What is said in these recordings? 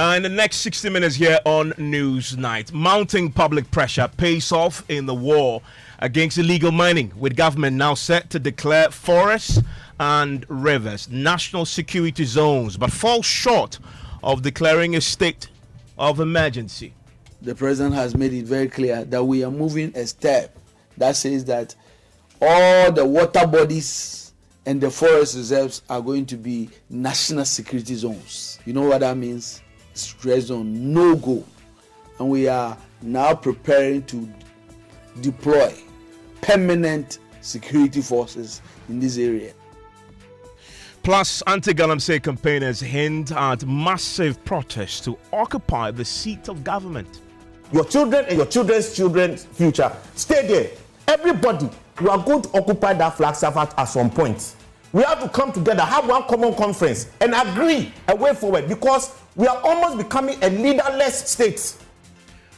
In the next 60 minutes here on Newsnight, mounting public pressure pays off in the war against illegal mining, with government now set to declare forests and rivers national security zones, but falls short of declaring a state of emergency. The president has made it very clear that we are moving a step that says that all the water bodies and the forest reserves are going to be national security zones. You know what that means? Red zone, no go. And we are now preparing to deploy permanent security forces in this area. Plus, anti-galamsey campaigners hint at massive protests to occupy the seat of government. Your children and your children's children's future, stay there. Everybody, we are going to occupy that flagstaff at some point. We have to come together, have one common conference, and agree a way forward, because we are almost becoming a leaderless state.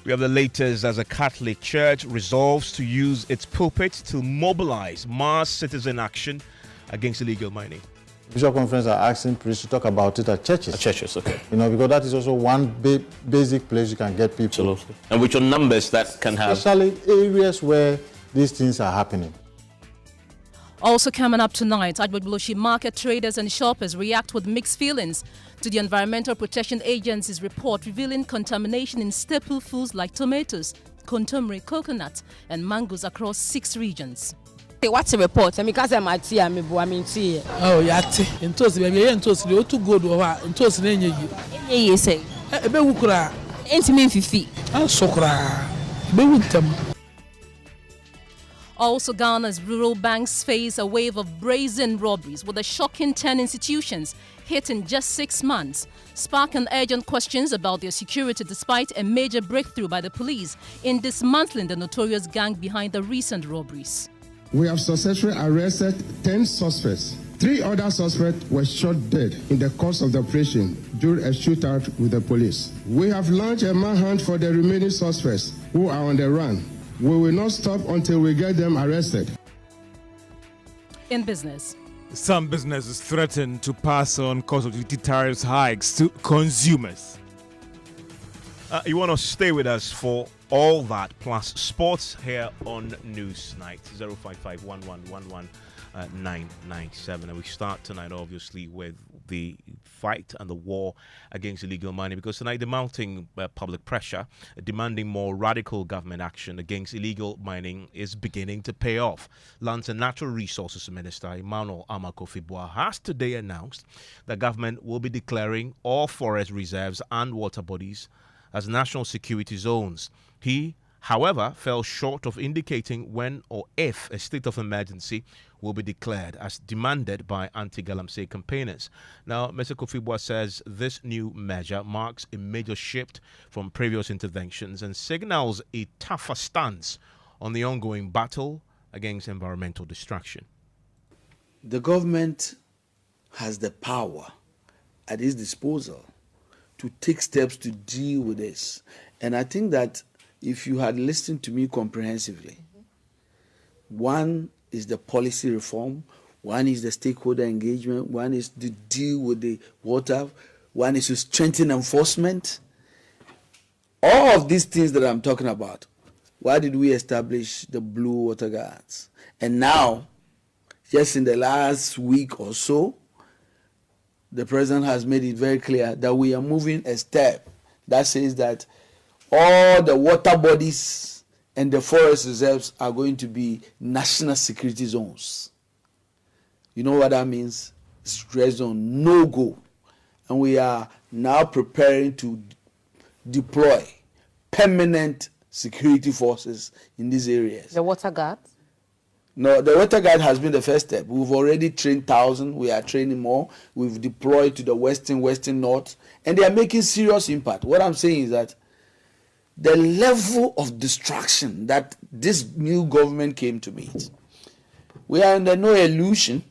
We have the latest as a Catholic Church resolves to use its pulpit to mobilize mass citizen action against illegal mining. Bishop Conference are asking priests to talk about it at churches. At churches, okay. You know, because that is also one basic place you can get people. Absolutely. And with your numbers that can have... Especially areas where these things are happening. Also coming up tonight, Agbogbloshi market traders and shoppers react with mixed feelings to the Environmental Protection Agency's report revealing contamination in staple foods like tomatoes, contumely, coconut and mangoes across 6 regions. What's the report? I mean, because I'm at tea, I'm tea. Oh, yati. In toast, baby, in toast, you too good or in toast, in you say. A bewukra. Ain't me fifi. And sokra. Bewutem. Also, Ghana's rural banks face a wave of brazen robberies, with a shocking 10 institutions hit in just 6 months, sparking urgent questions about their security despite a major breakthrough by the police in dismantling the notorious gang behind the recent robberies. We have successfully arrested 10 suspects. 3 other suspects were shot dead in the course of the operation during a shootout with the police. We have launched a manhunt for the remaining suspects who are on the run. We will not stop until we get them arrested. In business, some businesses threaten to pass on cost of duty tariffs hikes to consumers. You want to stay with us for all that plus sports here on Newsnight. 055-1111-997. And we start tonight obviously with the fight and the war against illegal mining, because tonight the mounting public pressure demanding more radical government action against illegal mining is beginning to pay off. Lands and Natural Resources Minister Emmanuel Amakofibua has today announced that government will be declaring all forest reserves and water bodies as national security zones. He, however, fell short of indicating when or if a state of emergency will be declared, as demanded by anti-galamsey campaigners. Now, Mr. Kofibwa says this new measure marks a major shift from previous interventions and signals a tougher stance on the ongoing battle against environmental destruction. The government has the power at its disposal to take steps to deal with this. And I think that if you had listened to me comprehensively, one is the policy reform, one is the stakeholder engagement, one is to deal with the water, one is to strengthen enforcement. All of these things that I'm talking about, why did we establish the Blue Water Guards? And now, just in the last week or so, the president has made it very clear that we are moving a step that says that all the water bodies and the forest reserves are going to be national security zones. You know what that means? It's red zone, no go. And we are now preparing to deploy permanent security forces in these areas. The water guards? No, the water guard has been the first step. We've already trained 1,000. We are training more. We've deployed to the western, north, and they are making serious impact. What I'm saying is that the level of destruction that this new government came to meet, we are under no illusion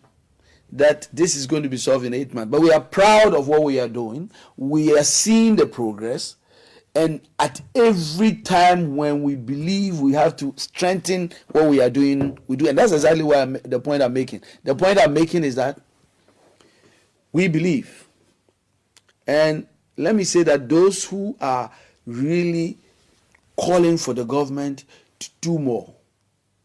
that this is going to be solved in 8 months. But we are proud of what we are doing. We are seeing the progress. And at every time when we believe we have to strengthen what we are doing, we do. And that's exactly the point I'm making. The point I'm making is that we believe, and let me say that those who are really calling for the government to do more,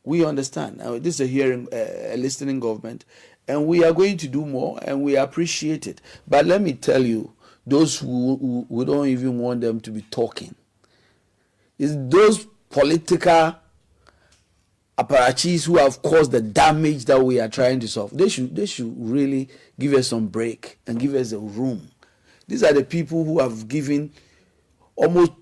we understand. This is a listening government, and we are going to do more, and we appreciate it. But let me tell you, those who don't even want them to be talking, is those political apparatchiks who have caused the damage that we are trying to solve. They should really give us some break and give us a room. These are the people who have given almost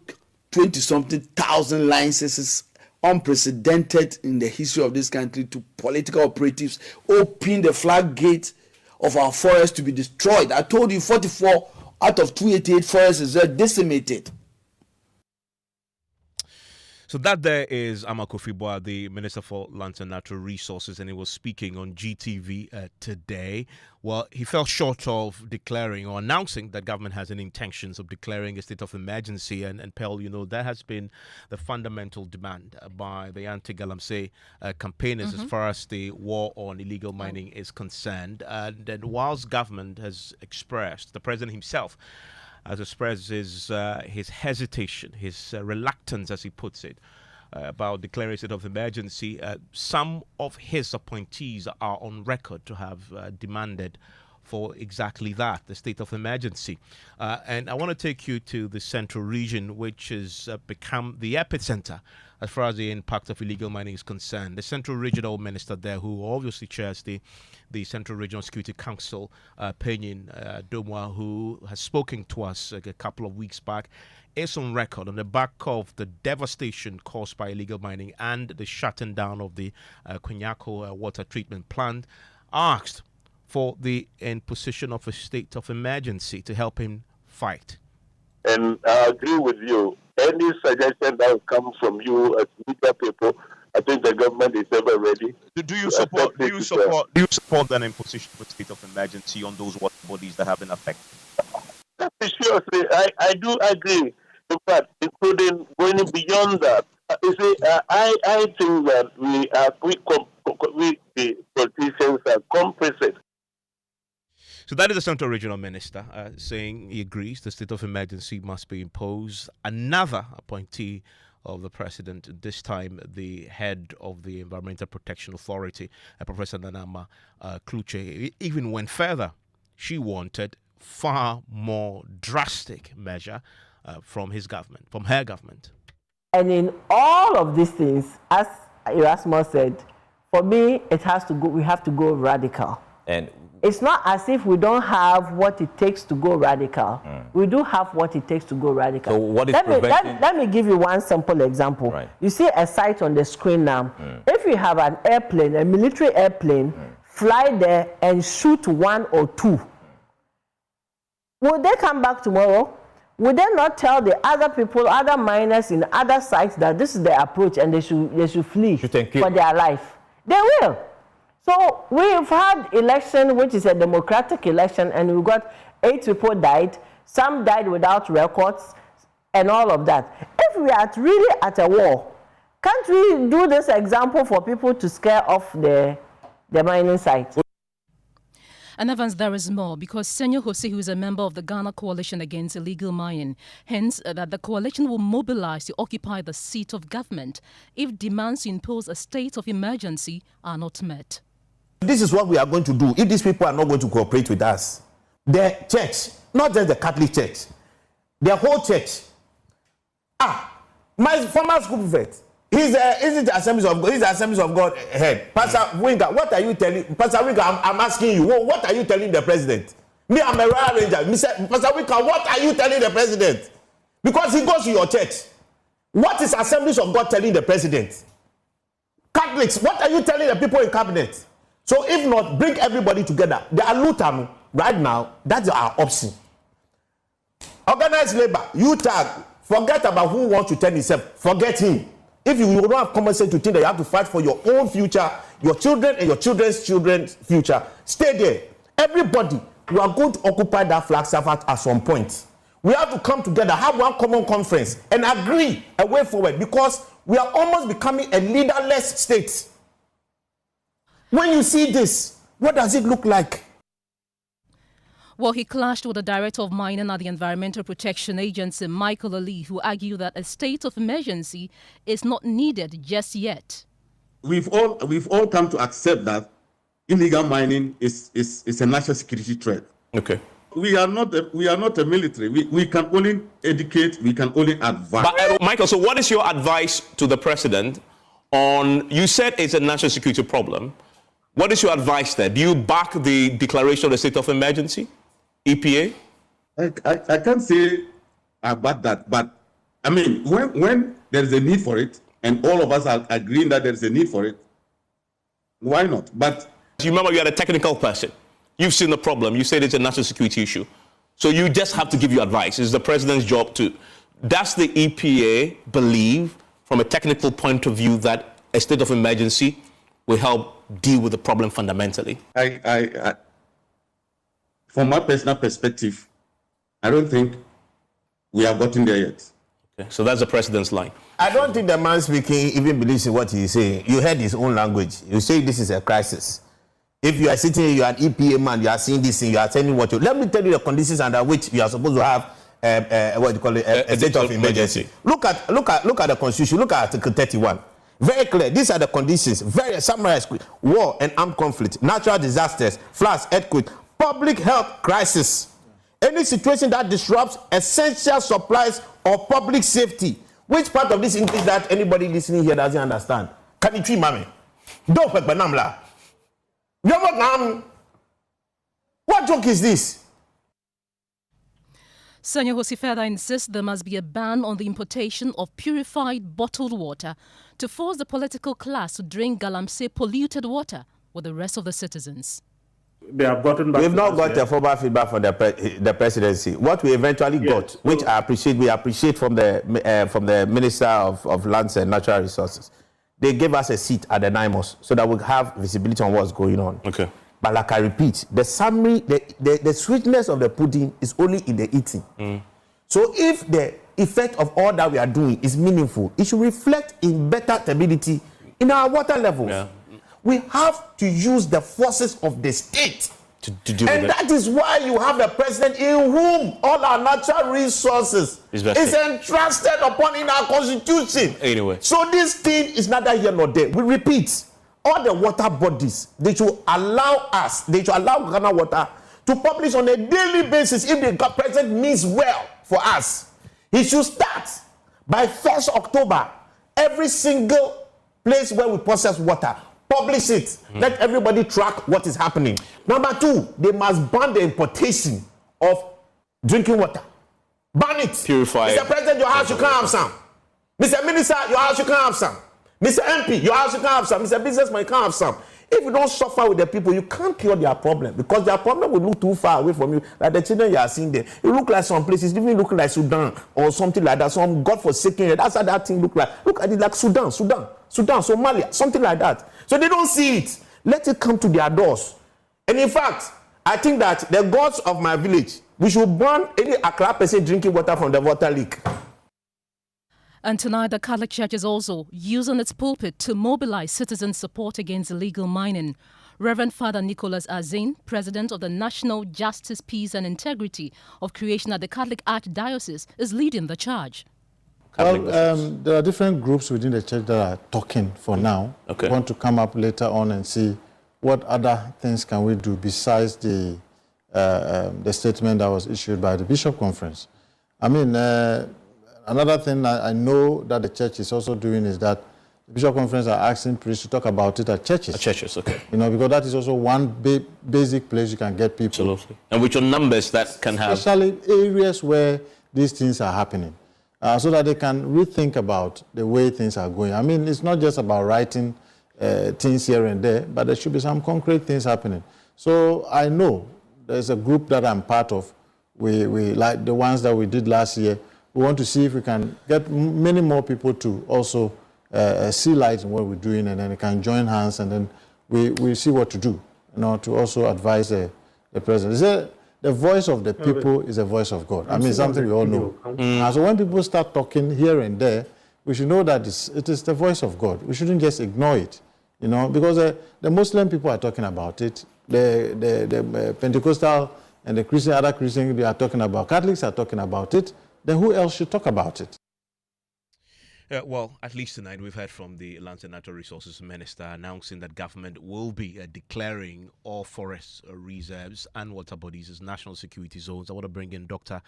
20-something thousand licenses, unprecedented in the history of this country, to political operatives, open the floodgate of our forests to be destroyed. I told you 44 out of 288 forests is decimated. So that there is Amako Fibwa, the Minister for Lands and Natural Resources, and he was speaking on GTV today. Well, he fell short of declaring or announcing that government has any intentions of declaring a state of emergency. And Pearl, you know, that has been the fundamental demand by the anti-galamsey campaigners as far as the war on illegal mining is concerned. And whilst government has expressed, the president himself has expressed his hesitation, his reluctance, as he puts it, about declaring a state of emergency. Some of his appointees are on record to have demanded for exactly that, the state of emergency. And I want to take you to the central region, which has become the epicenter as far as the impact of illegal mining is concerned. The Central Regional Minister there, who obviously chairs the Central Regional Security Council, Penyin Domwa, who has spoken to us a couple of weeks back, is on record on the back of the devastation caused by illegal mining and the shutting down of the Kwenyako water treatment plant, asked for the imposition of a state of emergency to help him fight. And I agree with you. Any suggestion that will come from you as media people, I think the government is ever ready. Do you support an imposition of a state of emergency on those water bodies that have been affected? Seriously, I do agree. In fact, including going beyond that. You see, I think that we the politicians are complicit. So that is the Central Regional Minister saying he agrees the state of emergency must be imposed. Another appointee of the president, this time the head of the Environmental Protection Authority, Professor Nanama Kluche, even went further. She wanted far more drastic measure from his government, from her government. And in all of these things, as Erasmus said, for me, it has to go. We have to go radical. And it's not as if we don't have what it takes to go radical. We do have what it takes to go radical. So what is preventing? Let me give you one simple example. Right. You see a site on the screen now. If you have an airplane, a military airplane, fly there and shoot one or two, will they come back tomorrow? Would they not tell the other people, other miners in other sites that this is their approach and they should flee for their life? They will. So we've had election, which is a democratic election, and we got 8 people died. Some died without records and all of that. If we are really at a war, can't we do this example for people to scare off the mining sites? And Evans, there is more, because Senyor Jose, who is a member of the Ghana Coalition Against Illegal Mining, hence that the coalition will mobilize to occupy the seat of government if demands to impose a state of emergency are not met. This is what we are going to do if these people are not going to cooperate with us. The church, not just the Catholic Church, the whole church. My former school prefect, he's the Assemblies of God. He's the Assemblies of God head. Pastor Winger, what are you telling? Pastor Winger, I'm asking you, what are you telling the president? Me, I'm a Royal Ranger. Pastor Winger, what are you telling the president? Because he goes to your church. What is Assemblies of God telling the president? Catholics, what are you telling the people in cabinet? So if not, bring everybody together. The Alutam, right now, that's our option. Organized labor, you tag, forget about who wants to tell himself. Forget him. If you don't have common sense to think that you have to fight for your own future, your children and your children's future, stay there. Everybody, we are going to occupy that flag surface at some point. We have to come together, have one common conference, and agree a way forward, because we are almost becoming a leaderless state. When you see this, what does it look like? Well, he clashed with the Director of Mining at the Environmental Protection Agency, Michael Ali, who argued that a state of emergency is not needed just yet. We've all come to accept that illegal mining is a national security threat. Okay. We are not a military. We can only educate. We can only advise. But, Michael, so what is your advice to the president on? You said it's a national security problem. What is your advice there? Do you back the declaration of the state of emergency? EPA? I can't say about that, but I mean, when there is a need for it, and all of us are agreeing that there is a need for it, why not? But you remember you are a technical person. You've seen the problem. You said it's a national security issue. So you just have to give your advice. It's the president's job to. Does the EPA believe, from a technical point of view, that a state of emergency will help deal with the problem fundamentally? From my personal perspective, I don't think we have gotten there yet. Okay, so that's the president's line. I don't think the man speaking even believes in what he's saying. You heard his own language. You say this is a crisis. If you are sitting here, you are an EPA man, you are seeing this thing, you are telling what you... Let me tell you the conditions under which you are supposed to have what do you call it? A state of emergency. Look at the Constitution. Look at Article 31. Very clear. These are the conditions. Very summarized. War and armed conflict, natural disasters, floods, earthquake, public health crisis. Any situation that disrupts essential supplies or public safety. Which part of this English that anybody listening here doesn't understand? Can you treat mommy? Don't put banamla. What joke is this? Senor Hosifera insists there must be a ban on the importation of purified bottled water to force the political class to drink galamsey polluted water with the rest of the citizens. They have gotten back. We've not got the formal feedback from the presidency. What we eventually got, which we appreciate from the Minister of Lands and Natural Resources, they gave us a seat at the NIMOS so that we have visibility on what's going on. Okay. But like I repeat, the summary, the sweetness of the pudding is only in the eating. So if the effect of all that we are doing is meaningful, it should reflect in better stability in our water levels. Yeah. We have to use the forces of the state. To do and that is why you have a president in whom all our natural resources is entrusted upon in our constitution. Anyway. So this thing is neither here nor there. We repeat, all the water bodies, they should allow Ghana Water to publish on a daily basis if the president means well for us. He should start by 1st October, every single place where we process water, publish it. Let everybody track what is happening. Number 2, they must ban the importation of drinking water. Ban it. Purify. Mr. President, your house, you can't have some. Mr. Minister, your house, you can't have some. Mr. MP, your house, you can't have some. Mr. Businessman, you can't have some. If you don't suffer with the people, you can't cure their problem because their problem will look too far away from you. Like the children you are seeing there, it look like some places, even looking like Sudan or something like that. Some godforsaken, that's how that thing look like. Look at it like Sudan, Somalia, something like that. So they don't see it. Let it come to their doors. And in fact, I think that the gods of my village, we should ban any Accra person drinking water from the water leak. And tonight, the Catholic Church is also using its pulpit to mobilize citizen support against illegal mining. Reverend Father Nicholas Azin, President of the National Justice, Peace and Integrity of Creation at the Catholic Archdiocese, is leading the charge. Well, there are different groups within the church that are talking for now. Okay. We want to come up later on and see what other things can we do besides the statement that was issued by the Bishop Conference. I mean, another thing I know that the church is also doing is that the Bishop Conference are asking priests to talk about it at churches. At churches, okay. You know, because that is also one basic place you can get people. Absolutely. And with your numbers that can have... Especially areas where these things are happening. So that they can rethink about the way things are going. I mean, it's not just about writing things here and there, but there should be some concrete things happening. So I know there's a group that I'm part of. We like the ones that we did last year. We want to see if we can get many more people to also see light in what we're doing, and then they can join hands, and then we see what to do, you know, to also advise the president. The voice of the people is the voice of God. I mean, something we all know. So when people start talking here and there, we should know that it is the voice of God. We shouldn't just ignore it, you know, because the Muslim people are talking about it. The Pentecostal and the other Christians, they are talking about, Catholics are talking about it, then who else should talk about it? Well, at least tonight we've heard from the Lands and Natural Resources Minister announcing that government will be declaring all forest reserves and water bodies as national security zones. I want to bring in Dr.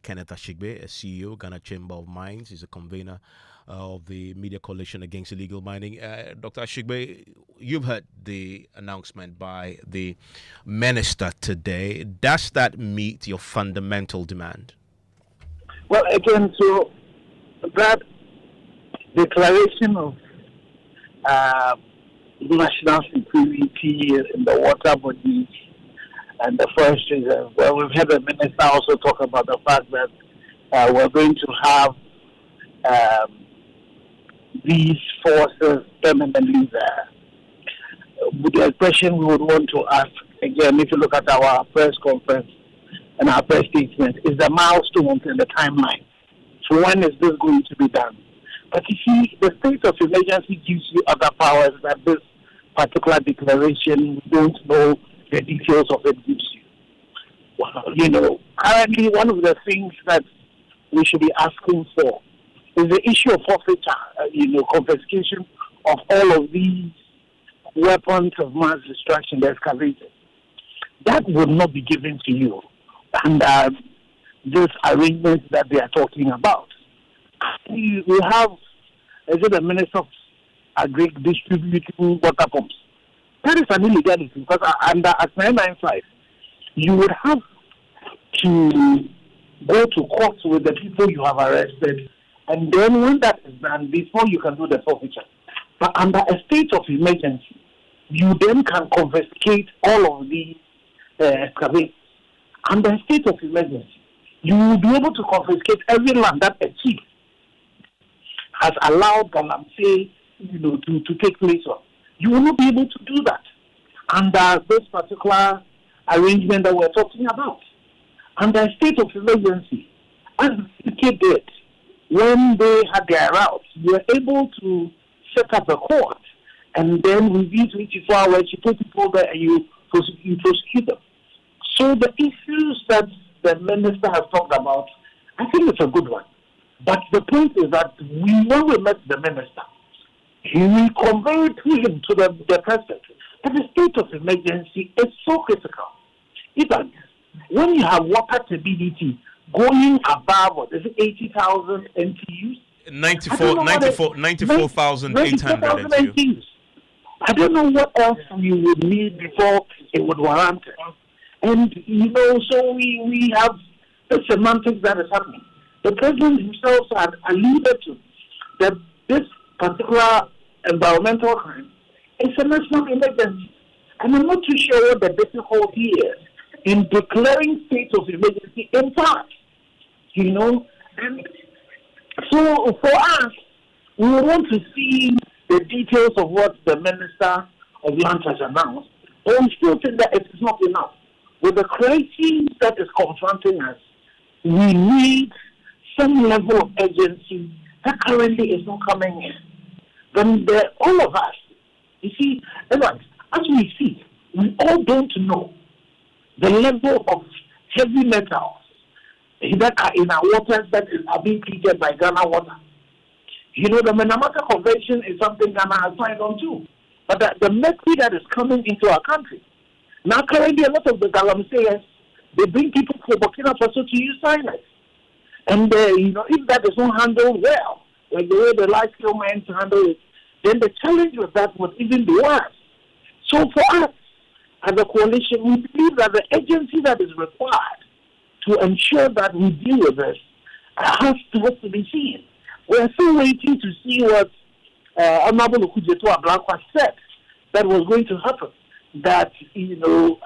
Kenneth Ashigbe, CEO, Ghana Chamber of Mines. He's a convener of the Media Coalition Against Illegal Mining. Dr. Ashigbe, you've heard the announcement by the minister today. Does that meet your fundamental demand? Well, again, so that declaration of national security in the water bodies and the forest reserve. Well, we've had the minister also talk about the fact that we're going to have these forces permanently there. With the question we would want to ask, again, if you look at our press conference and our press statement, is the milestones and the timeline. So when is this going to be done? But you see, the state of emergency gives you other powers that this particular declaration, we don't know the details of it gives you. Well, currently one of the things that we should be asking for is the issue of forfeiture, confiscation of all of these weapons of mass destruction, the excavators. That would not be given to you under this arrangement that they are talking about. We have, is it the Minister of Agri distributing water pumps? That is an illegality because under Act 995, you would have to go to court with the people you have arrested, and then when that is done, before you can do the forfeiture. But under a state of emergency, you then can confiscate all of these excavators. Under a state of emergency, you will be able to confiscate every land that a chief has allowed galamsey, to take place on. You will not be able to do that under this particular arrangement that we're talking about. Under a state of emergency, as the UK did, when they had their routes, you were able to set up a court, and then within 24 hours, you put people there and you prosecute them. So the issues that the minister has talked about, I think it's a good one. But the point is that when we met the minister, he will convey to him, to the president, that the state of emergency is so critical. Even when you have water stability going above, what is it, 80,000 NTUs? 94,800 NTUs. I don't know what else you would need before it would warrant it. And, so we have the semantics that is happening. The president himself had alluded to that this particular environmental crime is a national emergency. And I'm not too sure what the difficulty is in declaring state of emergency in part. And so for us, we want to see the details of what the Minister of Land has announced, but we still think that it is not enough. With the crisis that is confronting us, we need some level of urgency that currently is not coming in. Then all of us, you see, as we see, we all don't know the level of heavy metals that are in our waters that are being treated by Ghana Water. The Minamata Convention is something Ghana has signed on too. But the mercury that is coming into our country, now currently a lot of the galamseyers, they bring people from Burkina Faso to use cyanide. And, if that is not handled well, like the way the large-scale mines handle it, then the challenge with that would even be worse. So for us, as a coalition, we believe that the agency that is required to ensure that we deal with this has to be seen. We're still waiting to see what Honorable Okujeto Ablakwa said that was going to happen. That,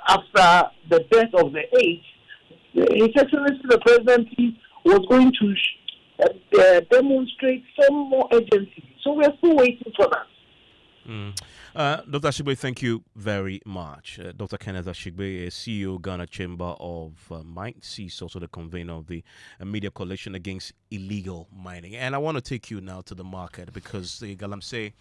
after the death of the age, His Excellency the President was going to demonstrate some more urgency. So we're still waiting for that. Dr. Ashigbe, thank you very much. Dr. Kenneth Ashigbe, CEO, Ghana Chamber of Mines. He's also the convener of the Media Coalition Against Illegal Mining. And I want to take you now to the market because the galamsey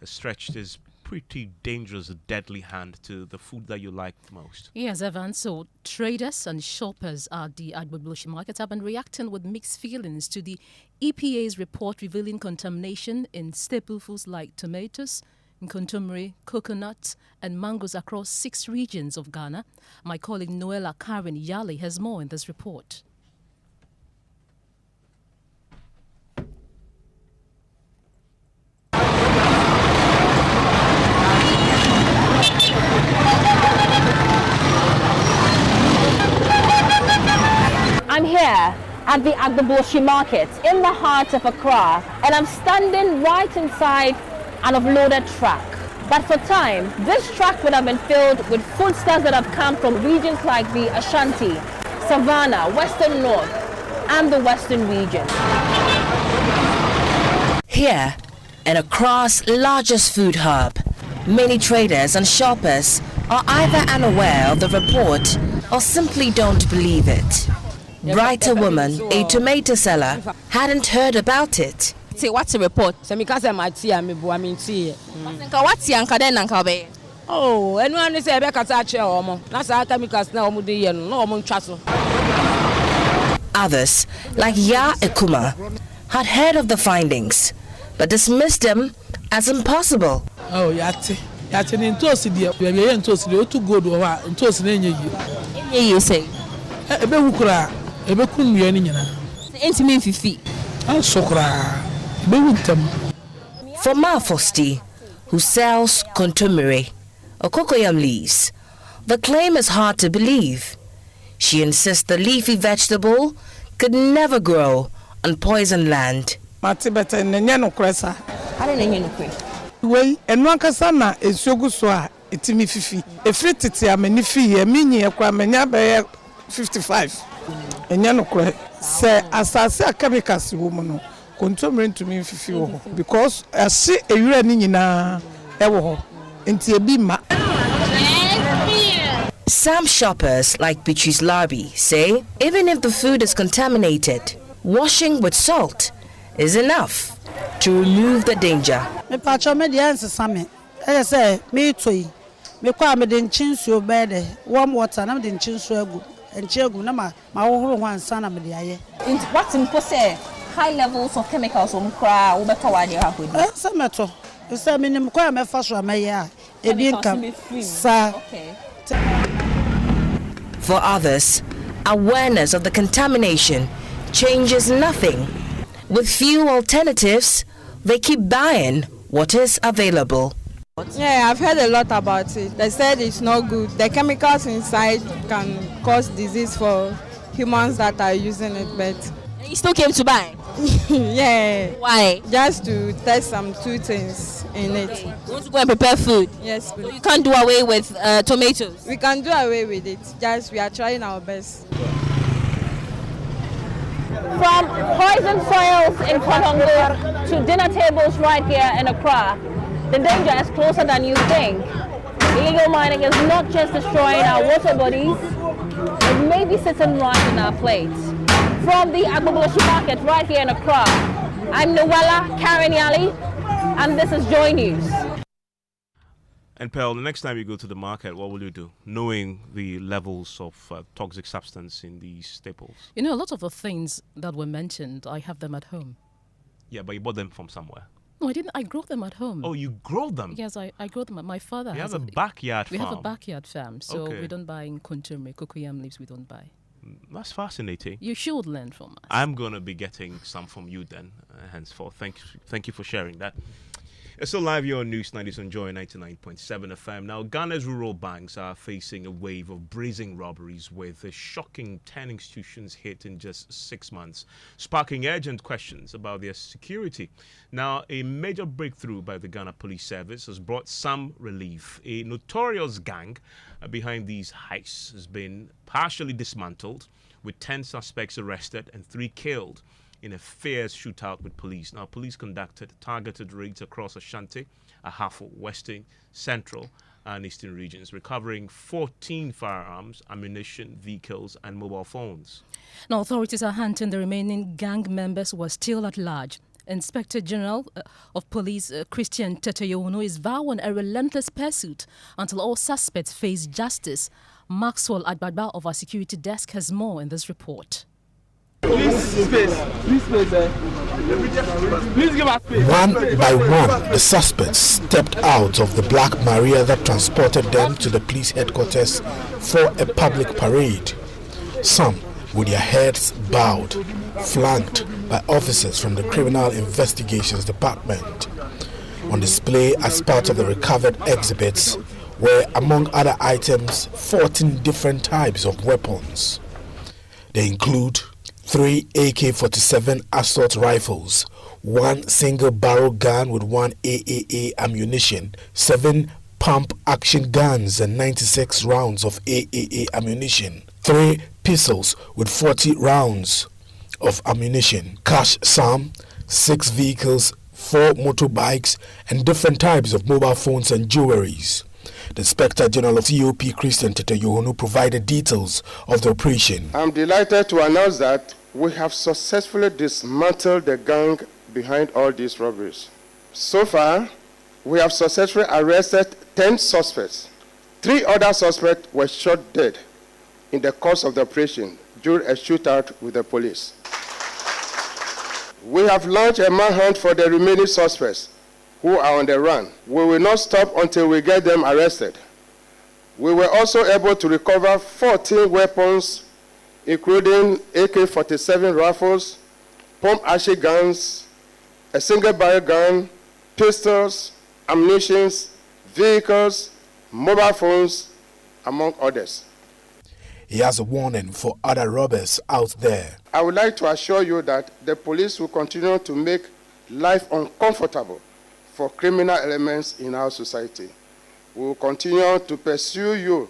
stretched his pretty dangerous, deadly hand to the food that you like most. Yes, Evan. So traders and shoppers at the Agbogboshi market have been reacting with mixed feelings to the EPA's report revealing contamination in staple foods like tomatoes, contumely, coconut and mangoes across 6 regions of Ghana. My colleague Noella Karen Yali has more in this report. I'm here at the Agbogboshi market in the heart of Accra, and I'm standing right inside an offloaded truck. But for time, this truck would have been filled with foodstuffs that have come from regions like the Ashanti, Savannah, Western North, and the Western region. Here, in Accra's largest food hub, many traders and shoppers are either unaware of the report or simply don't believe it. Brighter woman, a tomato seller, hadn't heard about it. Say what's the report? Oh, anyone say Others, like Ya Ekuma, had heard of the findings, but dismissed them as impossible. Oh, yate in toast there. We are in toast. You too good over in toast. You say, ebe wukura, ebe kunu yeni nyana. Intimate fifi. Sokra, ebe wuntem. For Ma Fosti, who sells contumely or cocoyam leaves, the claim is hard to believe. She insists the leafy vegetable could never grow on poisoned land. Matibete nenya no kresa. How do you know? Wey enu ankasa na esuogu so a etimi fifi efri tete amani fi ye minyi ekwa manya be 55 enya no kure se asase chemicals wo mu no contaminate ntumi fifi wo because ase ewura ni nyina ewo ho enti ebi ma. Some shoppers like Beatrice Larby say even if the food is contaminated, washing with salt is enough to remove the danger. Me pacho me dey answer I say me toy me kwa me den chinsuo bede warm water na me den chinsuo agu enchegu na ma wohoro ho ansa na me dey aye. What in say high levels of chemicals on cry we beto wa dey happen. Say meto. Say me nim kwa me fa so amaye a ebi nkam sa. For others, awareness of the contamination changes nothing. With few alternatives, they keep buying what is available. Yeah, I've heard a lot about it. They said it's not good. The chemicals inside can cause disease for humans that are using it, but... You still came to buy? Yeah. Why? Just to test some 2 things in it. Okay. You want to go and prepare food? Yes. So you can't do away with tomatoes? We can do away with it. Just we are trying our best. From poison soils in Kolongo to dinner tables right here in Accra, the danger is closer than you think. Illegal mining is not just destroying our water bodies, it may be sitting right in our plates. From the Agbogboshi market right here in Accra, I'm Noella Karen Yali, and this is JoyNews. And Pearl, the next time you go to the market, what will you do, knowing the levels of toxic substance in these staples? You know, a lot of the things that were mentioned, I have them at home. Yeah, but you bought them from somewhere. No, I didn't. I grow them at home. Oh, you grow them? Yes, I grow them. My father has a backyard farm? We have a backyard farm, so we don't buy in contumely, cocoyam leaves we don't buy. That's fascinating. You should learn from us. I'm going to be getting some from you then, henceforth. Thank you for sharing that. It's still live here on News 90s on Joy 99.7 FM. Now, Ghana's rural banks are facing a wave of brazen robberies with a shocking 10 institutions hit in just 6 months, sparking urgent questions about their security. Now, a major breakthrough by the Ghana Police Service has brought some relief. A notorious gang behind these heists has been partially dismantled, with 10 suspects arrested and 3 killed in a fierce shootout with police. Now, police conducted targeted raids across Ashanti, Ahafo, Western, Central, and Eastern regions, recovering 14 firearms, ammunition, vehicles, and mobile phones. Now, authorities are hunting the remaining gang members who are still at large. Inspector General of Police Christian Tetoyono is vowing a relentless pursuit until all suspects face justice. Maxwell Agbagba of our security desk has more in this report. Please space. Please give us space. One by one, the suspects stepped out of the Black Maria that transported them to the police headquarters for a public parade. Some with their heads bowed, flanked by officers from the Criminal Investigations Department. On display as part of the recovered exhibits were, among other items, 14 different types of weapons. They include 3 AK-47 assault rifles, 1 single-barrel gun with 1 AAA ammunition, 7 pump-action guns and 96 rounds of AAA ammunition, 3 pistols with 40 rounds of ammunition, cash sum, 6 vehicles, 4 motorbikes, and different types of mobile phones and jewelries. The Inspector General of COP Christian Tetoyono provided details of the operation. I'm delighted to announce that we have successfully dismantled the gang behind all these robberies. So far, we have successfully arrested 10 suspects. 3 other suspects were shot dead in the course of the operation during a shootout with the police. We have launched a manhunt for the remaining suspects who are on the run. We will not stop until we get them arrested. We were also able to recover 14 weapons, including AK-47 rifles, pump-action guns, a single-barrel gun, pistols, ammunition, vehicles, mobile phones, among others. He has a warning for other robbers out there. I would like to assure you that the police will continue to make life uncomfortable for criminal elements in our society. We will continue to pursue you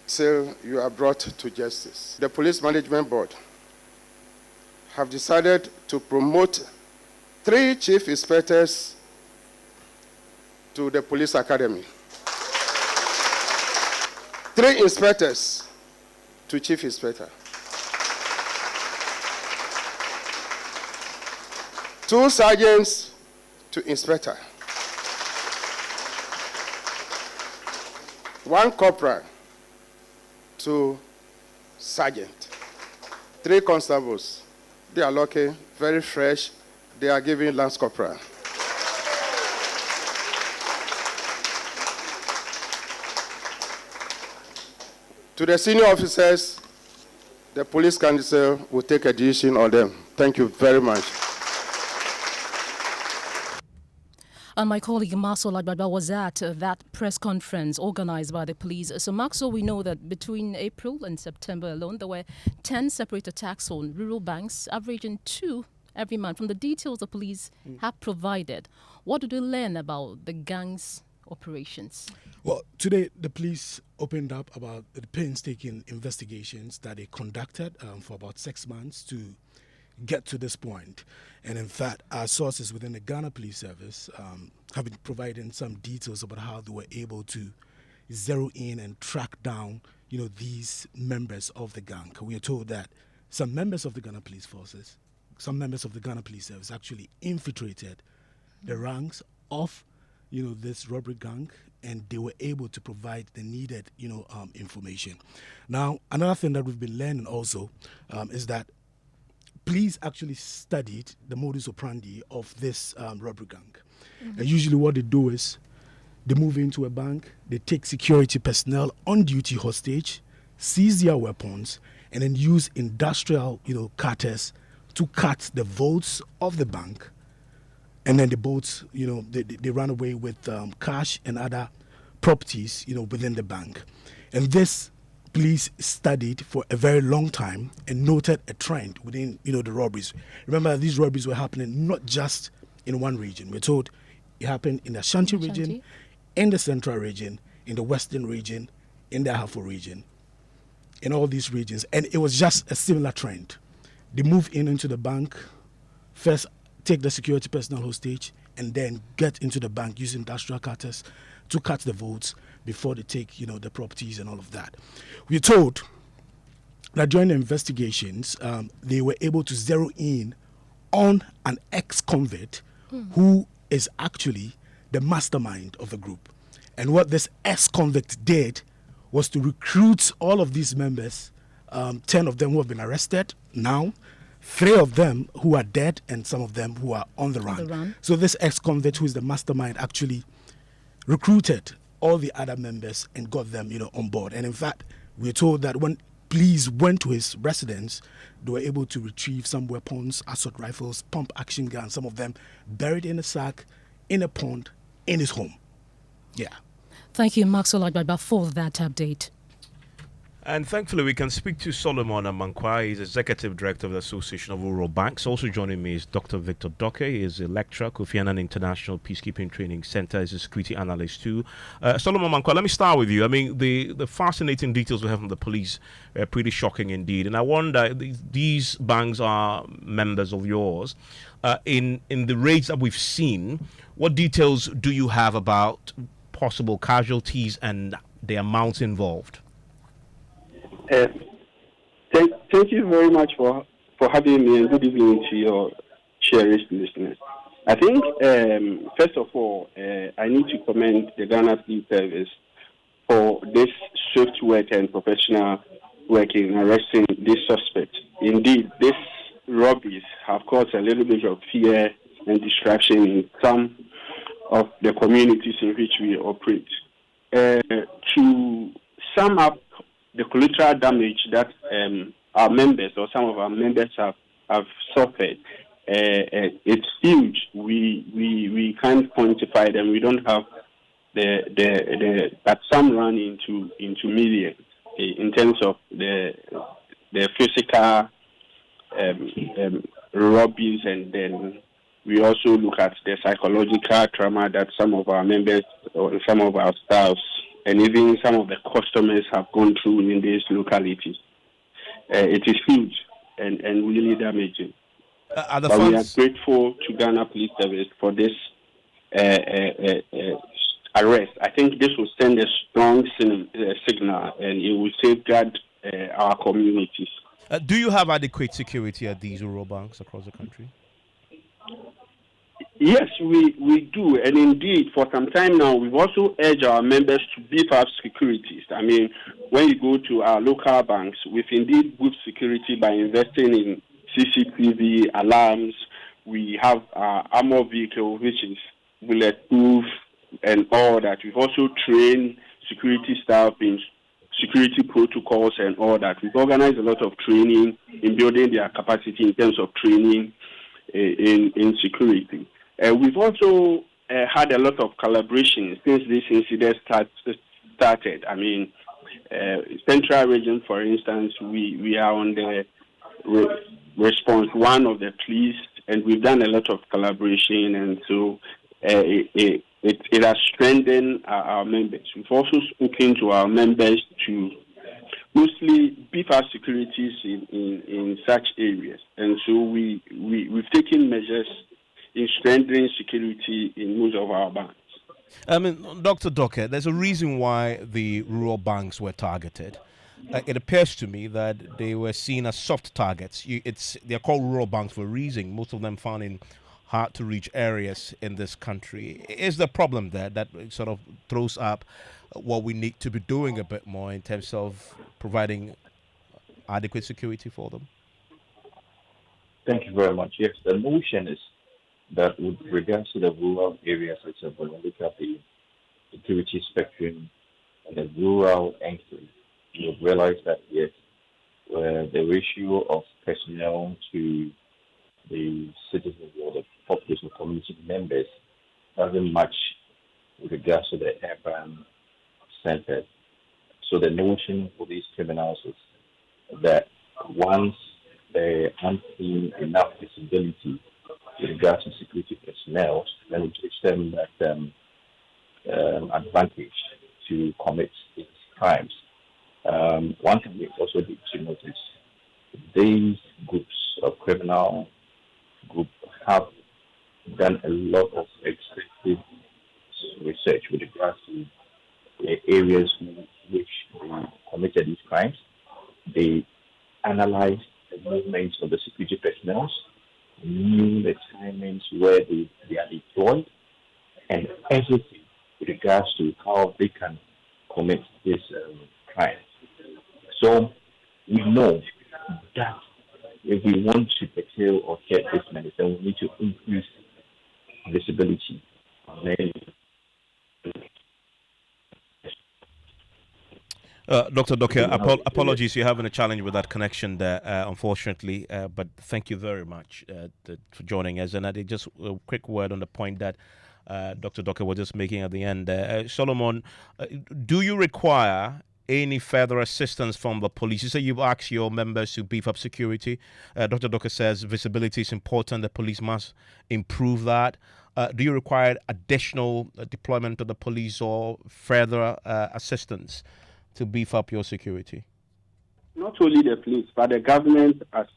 till you are brought to justice. The Police Management Board have decided to promote 3 chief inspectors to the police academy. 3 inspectors to chief inspector. 2 sergeants to inspector. 1 corporal to sergeant. 3 constables. They are lucky, very fresh. They are giving lance corporal. To the senior officers, the police council will take a decision on them. Thank you very much. And my colleague Maxwell Agbagba was at that press conference organized by the police. So Maxwell, we know that between April and September alone, there were 10 separate attacks on rural banks, averaging 2 every month. From the details the police have provided, what did we learn about the gang's operations? Well, today the police opened up about the painstaking investigations that they conducted for about 6 months to get to this point. And in fact, our sources within the Ghana Police Service have been providing some details about how they were able to zero in and track down, these members of the gang. We are told that some members of the Ghana Police Forces, some members of the Ghana Police Service actually infiltrated the ranks of, this robbery gang, and they were able to provide the needed, information. Now, another thing that we've been learning also is that police actually studied the modus operandi of this robbery gang. And usually what they do is they move into a bank, they take security personnel on duty hostage, seize their weapons, and then use industrial, cutters to cut the vaults of the bank. And then the boats, they run away with cash and other properties, within the bank. And this police studied for a very long time and noted a trend within, the robberies. Remember, these robberies were happening not just in one region. We're told it happened in the Ashanti region, in the Central region, in the Western region, in the Ahafo region, in all these regions. And it was just a similar trend. They move into the bank, first take the security personnel hostage, and then get into the bank using industrial cutters to cut the votes before they take, the properties and all of that. We're told that during the investigations, they were able to zero in on an ex-convict who is actually the mastermind of the group. And what this ex-convict did was to recruit all of these members, 10 of them who have been arrested now, 3 of them who are dead, and some of them who are on the run. So this ex-convict, who is the mastermind, actually recruited all the other members and got them, on board. And in fact, we're told that when police went to his residence, they were able to retrieve some weapons, assault rifles, pump action guns, some of them buried in a sack, in a pond, in his home. Yeah. Thank you, Maxwell Agbagba, for that update. And thankfully, we can speak to Solomon Amankwa. He's Executive Director of the Association of Rural Banks. Also joining me is Dr. Victor Doke. He is a lecturer, Kofi Annan International Peacekeeping Training Center. He's a security analyst too. Solomon Amankwa, let me start with you. I mean, the fascinating details we have from the police are pretty shocking indeed. And I wonder, these banks are members of yours. In the raids that we've seen, what details do you have about possible casualties and the amounts involved? Thank you very much for having me, and good evening to your cherished listeners. I think, first of all, I need to commend the Ghana Police Service for this swift work and professional work in arresting this suspect. Indeed, these robberies have caused a little bit of fear and distraction in some of the communities in which we operate. To sum up the collateral damage that our members or some of our members have suffered, it's huge. We can't quantify them. We don't have that some run into millions in terms of the physical robberies, and then we also look at the psychological trauma that some of our members or some of our staffs and even some of the customers have gone through in these localities. It is huge and really damaging. But we are grateful to Ghana Police Service for this arrest. I think this will send a strong signal, and it will safeguard our communities. Do you have adequate security at these rural banks across the country? Yes, we do. And indeed, for some time now, we've also urged our members to beef up securities. I mean, when you go to our local banks, we've indeed boosted security by investing in CCTV alarms. We have our armor vehicle, which is bulletproof and all that. We've also trained security staff in security protocols and all that. We've organized a lot of training in building their capacity in terms of training in security. We've also had a lot of collaboration since this incident started. I mean, Central Region, for instance, we are on the response one of the police, and we've done a lot of collaboration, and so it has strengthened our members. We've also spoken to our members to mostly beef our securities in such areas, and so we've taken measures in strengthening security in most of our banks. I mean, Dr. Doke, there's a reason why the rural banks were targeted. It appears to me that they were seen as soft targets. They're called rural banks for a reason. Most of them found in hard-to-reach areas in this country. Is the problem there that sort of throws up what we need to be doing a bit more in terms of providing adequate security for them? Thank you very much. Yes, the notion is that with regards to the rural areas, such as when we look at the security spectrum and the rural enclave, you realize that yes, the ratio of personnel to the citizens or the population community members doesn't match with regards to the urban centers. So the notion for these criminals is that once they aren't seeing enough visibility with regards to security personnel, then it gives them that advantage to commit these crimes. One thing we also need to notice, these groups of criminal group have done a lot of extensive research with regards to the areas in which they committed these crimes. They analyzed the movements of the security personnel. knew the timings where they are deployed, and everything with regards to how they can commit this crime. So we know that if we want to curtail or get this medicine, we need to increase visibility. Dr. Doke, apologies, you're having a challenge with that connection there, unfortunately, but thank you very much for joining us. And I did just a quick word on the point that Dr. Doke was just making at the end. Solomon, do you require any further assistance from the police? You say you've asked your members to beef up security. Dr. Doke says visibility is important. The police must improve that. Do you require additional deployment of the police or further assistance to beef up your security? Not only the police, but the government as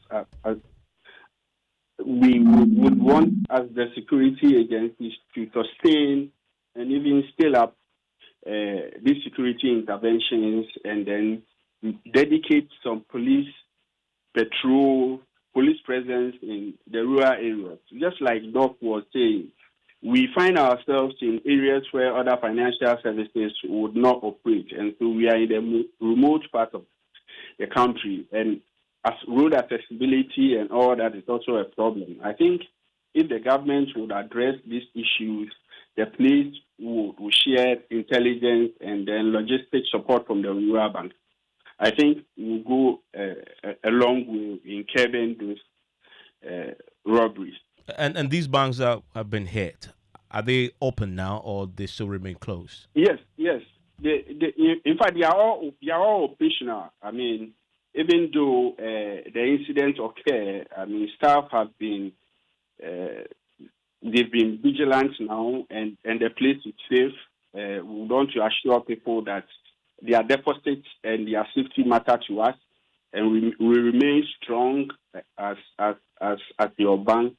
we would want as the security agencies to sustain and even scale up these security interventions, and then dedicate some police patrol, police presence in the rural areas. Just like Doc was saying, we find ourselves in areas where other financial services would not operate, and so we are in the remote part of the country, and as road accessibility and all that is also a problem. I think if the government would address these issues, the police would share intelligence and then logistic support from the rural bank. I think we'll go a long way in curbing those robberies. And these banks have been hit. Are they open now, or they still remain closed? Yes. In fact, they are all operational. I mean, even though the incident occurred, I mean, staff have been they've been vigilant now, and the place is safe. We want to assure people that their deposits and their safety matter to us, and we remain strong as your bank,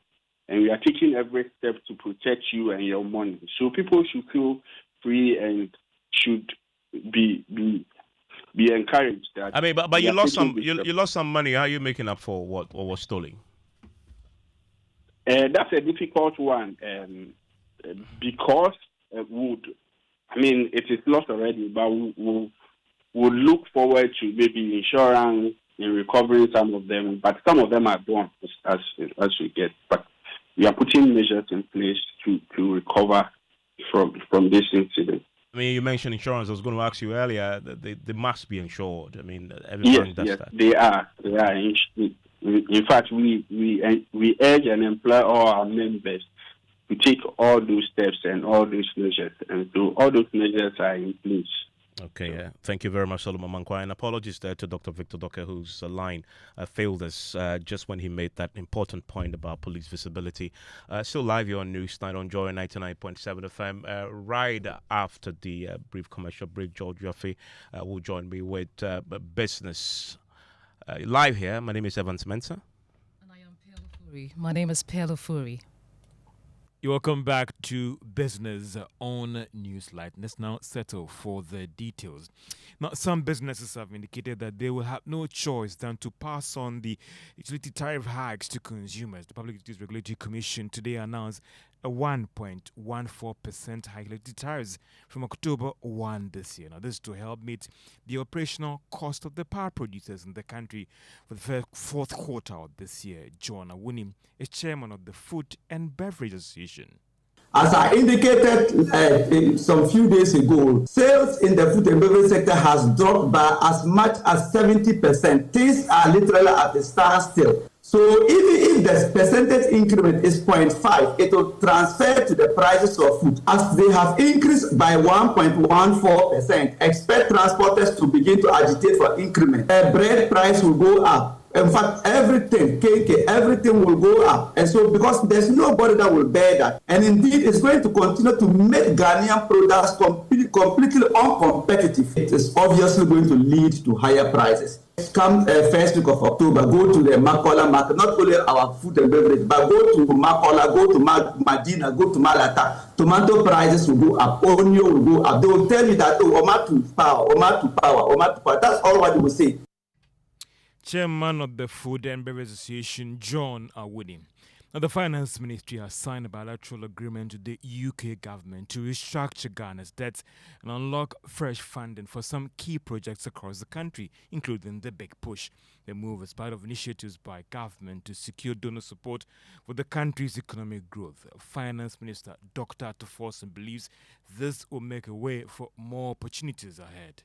and we are taking every step to protect you and your money. So people should feel free and should be encouraged. That I mean, but you lost some money. How are you making up for what was stolen? That's a difficult one because it is lost already, but we'll look forward to maybe insurance in recovering some of them, but some of them are gone as we get. But we are putting measures in place to recover from this incident. I mean, you mentioned insurance. I was going to ask you earlier that they must be insured. I mean, everyone does that. They are. In fact, we urge and employ all our members to take all those steps and all those measures, and so all those measures are in place. Okay, thank you very much, Solomon Mankwai, and apologies there to Dr. Victor Doke, whose line failed us just when he made that important point about police visibility. Still live here on News Night on Joy 99.7 FM. Right after the brief commercial break, George Yaffe will join me with business. Live here, my name is Evans Mensah. And I am Pelo Furi. My name is Pelo Furi. You're welcome back to Business on Newslight. Let's now settle for the details. Now, some businesses have indicated that they will have no choice than to pass on the utility tariff hikes to consumers. The Public Utilities Regulatory Commission today announced a 1.14% hike utility tariffs from October 1 this year. Now, this is to help meet the operational cost of the power producers in the country for the fourth quarter of this year. John Awunim is chairman of the Food and Beverage Association. As I indicated some few days ago, sales in the food and beverage sector has dropped by as much as 70%. Things are literally at a standstill. So even if the percentage increment is 0.5, it will transfer to the prices of food. As they have increased by 1.14%, expect transporters to begin to agitate for increment. The bread price will go up. In fact, everything, everything will go up. And so because there's nobody that will bear that. And indeed, it's going to continue to make Ghanaian products completely uncompetitive. It is obviously going to lead to higher prices. Come first week of October, go to the Makola market, not only our food and beverage, but go to Makola, go to Medina, go to Malata. Tomato prices will go up, onion will go up. They will tell you that, Oma to power. That's all what they will say. Chairman of the Food and Beverage Association, John Awunim. Now, the Finance Ministry has signed a bilateral agreement with the UK government to restructure Ghana's debts and unlock fresh funding for some key projects across the country, including the Big Push. The move is part of initiatives by government to secure donor support for the country's economic growth. Finance Minister Dr. Tuforson believes this will make a way for more opportunities ahead.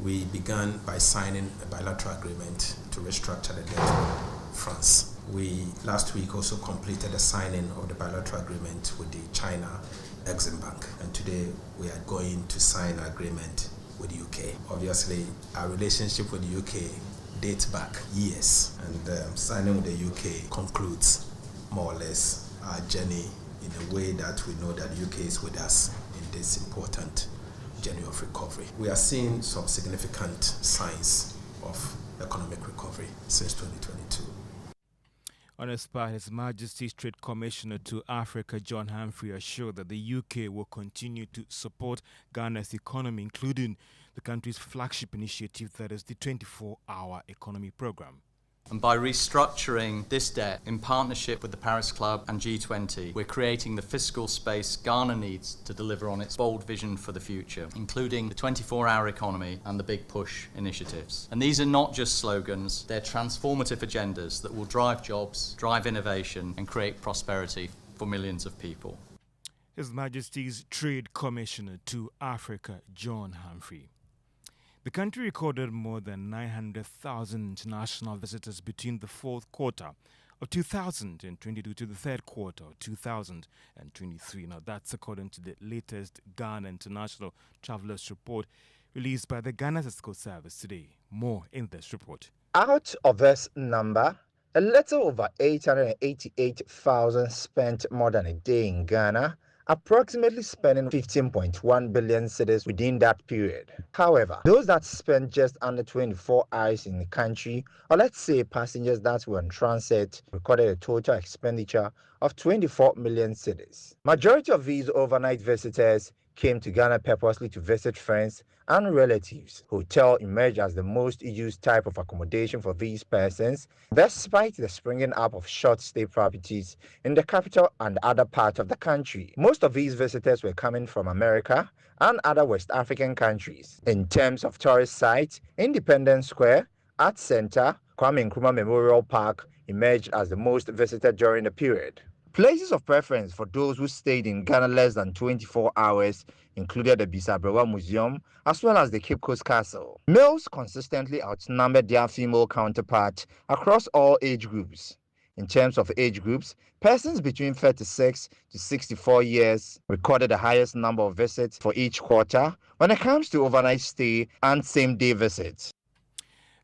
We began by signing a bilateral agreement to restructure the debt with France. We last week also completed the signing of the bilateral agreement with the China Exim Bank, and today we are going to sign an agreement with the UK. Obviously, our relationship with the UK dates back years, and signing with the UK concludes more or less our journey in a way that we know that the UK is with us in this important journey of recovery. We are seeing some significant signs of economic recovery since 2022. On his part, His Majesty's Trade Commissioner to Africa, John Humphrey, assured that the UK will continue to support Ghana's economy, including the country's flagship initiative, that is the 24-hour economy program. And by restructuring this debt in partnership with the Paris Club and G20, we're creating the fiscal space Ghana needs to deliver on its bold vision for the future, including the 24-hour economy and the Big Push initiatives. And these are not just slogans, they're transformative agendas that will drive jobs, drive innovation, and create prosperity for millions of people. His Majesty's Trade Commissioner to Africa, John Humphrey. The country recorded more than 900,000 international visitors between the fourth quarter of 2022 to the third quarter of 2023. Now, that's according to the latest Ghana International Travelers Report released by the Ghana Statistical Service today. More in this report. Out of this number, a little over 888,000 spent more than a day in Ghana, approximately spending 15.1 billion cedis within that period. However, those that spent just under 24 hours in the country, or let's say passengers that were in transit, recorded a total expenditure of 24 million cedis. Majority of these overnight visitors came to Ghana purposely to visit friends and relatives. Hotel emerged as the most used type of accommodation for these persons, despite the springing up of short-stay properties in the capital and other parts of the country. Most of these visitors were coming from America and other West African countries. In terms of tourist sites, Independence Square, Art Center, Kwame Nkrumah Memorial Park emerged as the most visited during the period. Places of preference for those who stayed in Ghana less than 24 hours included the Bisabrewa Museum as well as the Cape Coast Castle. Males consistently outnumbered their female counterparts across all age groups. In terms of age groups, persons between 36 to 64 years recorded the highest number of visits for each quarter when it comes to overnight stay and same-day visits.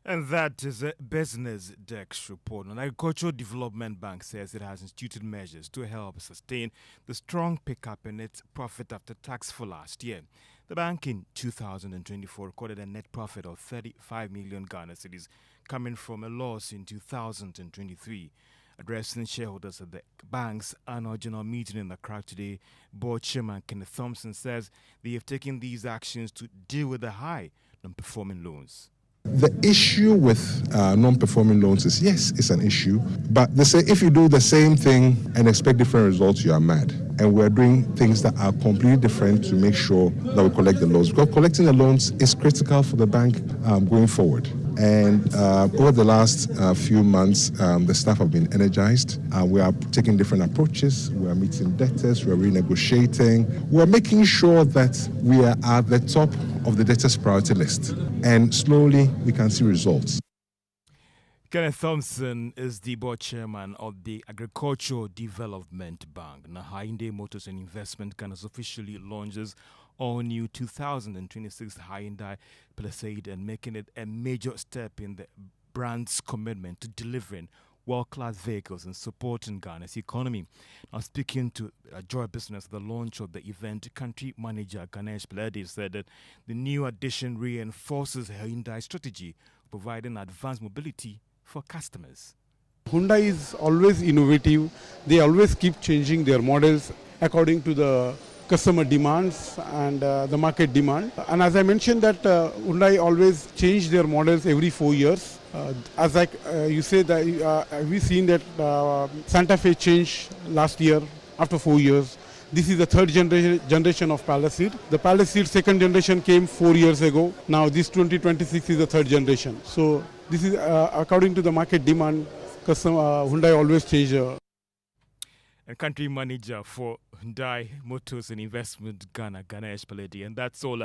And that is a Business Desk report. An Agricultural Development Bank says it has instituted measures to help sustain the strong pickup in its profit after tax for last year. The bank in 2024 recorded a net profit of 35 million Ghana cedis, coming from a loss in 2023. Addressing shareholders at the bank's annual general meeting in Accra today, Board Chairman Kenneth Thompson says they have taken these actions to deal with the high non-performing loans. The issue with non-performing loans is, yes, it's an issue, but they say if you do the same thing and expect different results, you are mad. And we're doing things that are completely different to make sure that we collect the loans. Because collecting the loans is critical for the bank going forward. And over the last few months, the staff have been energized. We are taking different approaches. We are meeting debtors. We are renegotiating. We are making sure that we are at the top of the debtors' priority list. And slowly, we can see results. Kenneth Thompson is the board chairman of the Agricultural Development Bank. Now, Hyundai Motors and Investment Ghana officially launches all new 2026 Hyundai Palisade and making it a major step in the brand's commitment to delivering world-class vehicles and supporting Ghana's economy. Now, speaking to Joy Business, the launch of the event, country manager Ganesh Pelade said that the new addition reinforces Hyundai's strategy, providing advanced mobility for customers. Hyundai is always innovative. They always keep changing their models according to the customer demands and the market demand. And as I mentioned that Hyundai always change their models every 4 years. As like you say that we've seen that Santa Fe changed last year after 4 years. This is the third generation of Palisade. The Palisade second generation came 4 years ago. Now this 2026 is the third generation. So this is according to the market demand. Hyundai always change. And country manager for Hyundai Motors and Investment Ghana, Ganesh Paledi. And that's all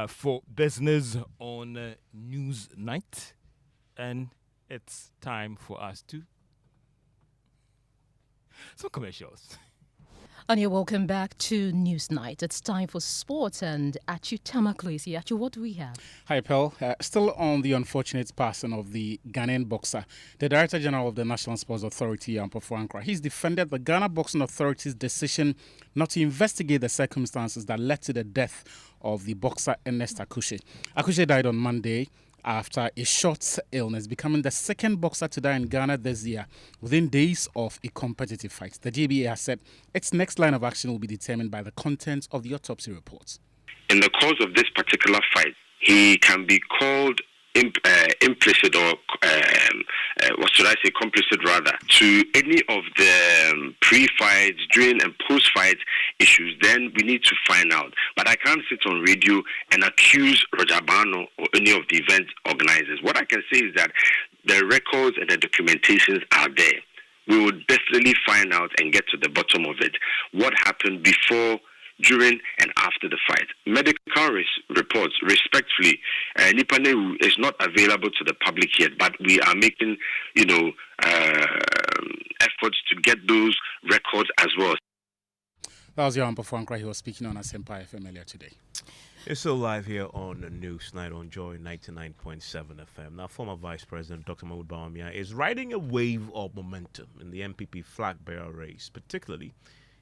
for Business on News Night. And it's time for us to some commercials. And you're welcome back to Newsnight. It's time for sports, and Achu Tamaklesi. Achu, what do we have? Hi, Pearl. Still on the unfortunate passing of the Ghanaian boxer, the Director General of the National Sports Authority, Ampofo Ankra, he's defended the Ghana Boxing Authority's decision not to investigate the circumstances that led to the death of the boxer Ernest Akushe. Akushe died on Monday after a short illness, becoming the second boxer to die in Ghana this year within days of a competitive fight. The GBA has said its next line of action will be determined by the contents of the autopsy reports. In the course of this particular fight, he can be called implicit or what should I say, complicit rather, to any of the pre-fights, during and post-fight issues. Then we need to find out. But I can't sit on radio and accuse Roger Bano or any of the event organizers. What I can say is that the records and the documentations are there. We will definitely find out and get to the bottom of it. What happened before, during and after the fight. Medical reports, respectfully, Nipane is not available to the public yet, but we are making, efforts to get those records as well. That was your Ampofo Ankra. He was speaking on Asempa FM earlier today. It's still live here on Newsnight on Joy 99.7 FM. Now, former Vice President Dr. Bawumia is riding a wave of momentum in the MPP flag bearer race, particularly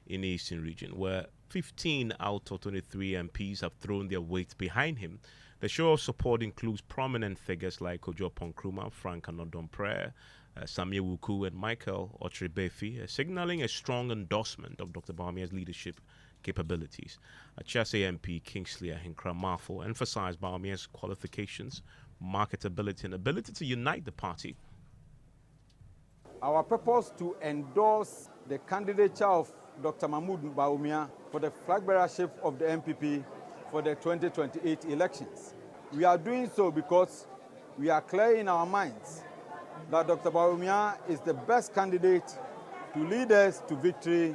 in the Eastern region, where 15 out of 23 MPs have thrown their weight behind him. The show of support includes prominent figures like Kojo Ponkruma, Frank Anodompre, Samuel Wuku, and Michael Otribefi, signaling a strong endorsement of Dr. Bawumia's leadership capabilities. Achase MP Kingsley Ahinkra Mafo emphasized Bawumia's qualifications, marketability, and ability to unite the party. Our purpose to endorse the candidature of Dr. Mahmoud Bawumia for the flag bearership of the MPP for the 2028 elections. We are doing so because we are clear in our minds that Dr. Bawumia is the best candidate to lead us to victory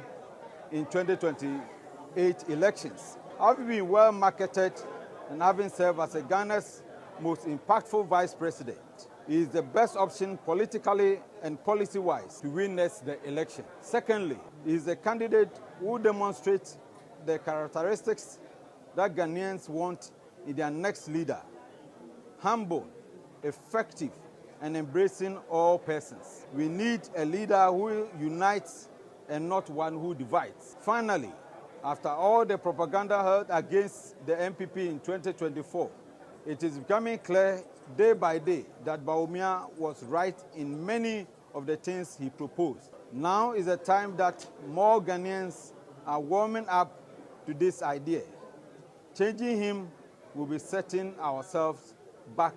in 2028 elections. Having been well marketed and having served as Ghana's most impactful vice president, he is the best option politically and policy-wise to win us the election. Secondly, he is a candidate who demonstrates the characteristics that Ghanaians want in their next leader: humble, effective, and embracing all persons. We need a leader who unites and not one who divides. Finally, after all the propaganda heard against the MPP in 2024, it is becoming clear day by day that Bawumia was right in many of the things he proposed. Now is a time that more Ghanaians are warming up to this idea. Changing him will be setting ourselves back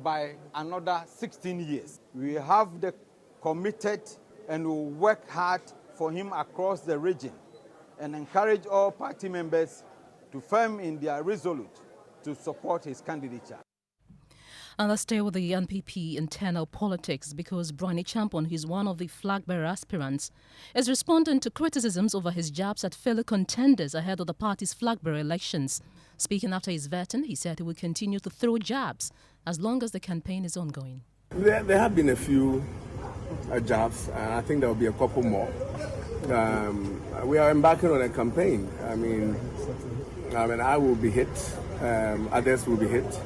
by another 16 years. We have the committed and will work hard for him across the region and encourage all party members to firm in their resolute to support his candidature. And let's stay with the NPP internal politics, because Brani Champon, who's one of the flag bearer aspirants, is responding to criticisms over his jabs at fellow contenders ahead of the party's flag bearer elections. Speaking after his vetting, he said he will continue to throw jabs as long as the campaign is ongoing. There have been a few jabs, and I think there will be a couple more. We are embarking on a campaign. I mean, I will be hit, others will be hit.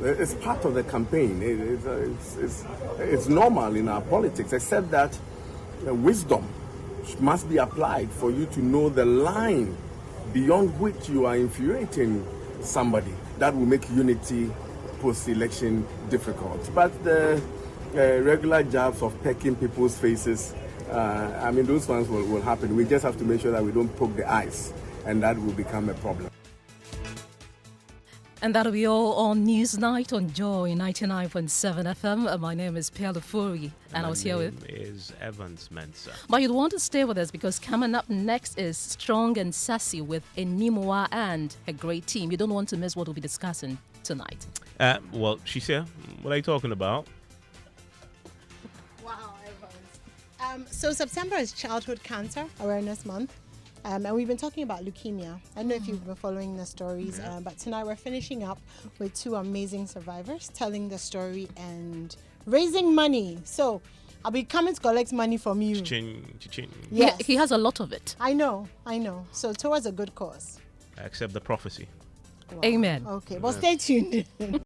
It's part of the campaign. It's normal in our politics, except that wisdom must be applied for you to know the line beyond which you are infuriating somebody. That will make unity post-election difficult. But the regular jabs of pecking people's faces, those ones will happen. We just have to make sure that we don't poke the eyes, and that will become a problem. And that'll be all on Newsnight on Joy 99.7 FM. My name is Pierre Lefuri, and I was here with... My name is Evans Mensah. But you'd want to stay with us because coming up next is Strong and Sassy with Enimoa and a great team. You don't want to miss what we'll be discussing tonight. Well, she's here. What are you talking about? Wow, Evans. So September is Childhood Cancer Awareness Month. And we've been talking about leukemia. I don't know if you've been following the stories, but tonight we're finishing up with two amazing survivors telling the story and raising money. So I'll be coming to collect money from you. Cha-ching. Yes. He has a lot of it. I know. So towards a good cause. Accept the prophecy. Wow. Amen. Okay, well, stay tuned.